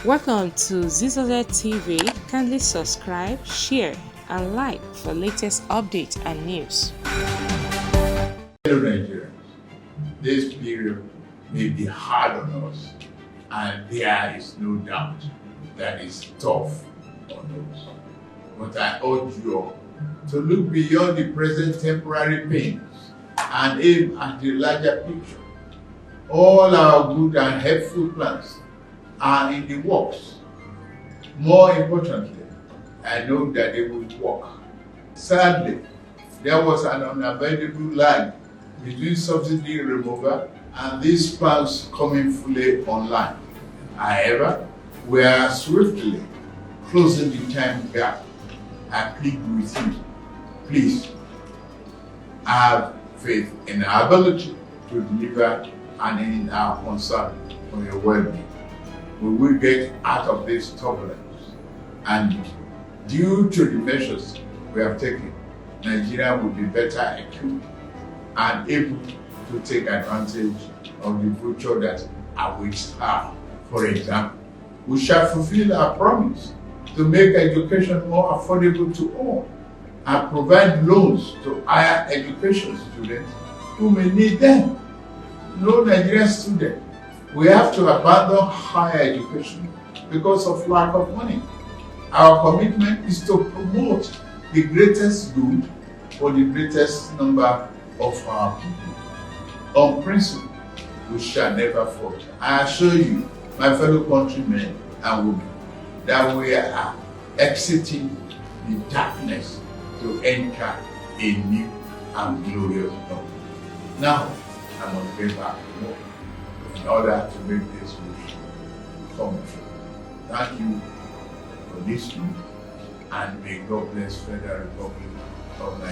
Welcome to Zisodel TV. Kindly subscribe, share, and like for latest updates and news. Hello Nigerians, this period may be hard on us, and there is no doubt that it's tough on us. But I urge you all to look beyond the present temporary pains and aim at the larger picture. All our good and helpful plans are in the works. More importantly, I know that they will work. Sadly, there was an unavoidable lag between subsidy removal and these plans coming fully online. However, we are swiftly closing the time gap. I plead with you, please have faith in our ability to deliver and in our concern for your well-being. We will get out of this turbulence, and due to the measures we have taken, Nigeria will be better equipped and able to take advantage of the future that awaits her. For example, we shall fulfill our promise to make education more affordable to all and provide loans to higher education students who may need them. No Nigerian student will have to abandon higher education because of lack of money. Our commitment is to promote the greatest good for the greatest number of our people. On principle, we shall never falter. I assure you, my fellow countrymen and women, that we are exiting the darkness to enter a new and glorious dawn. Now, I must get back to work in order to make this wish come true. Thank you for listening, and may God bless Federal Republic of Nigeria.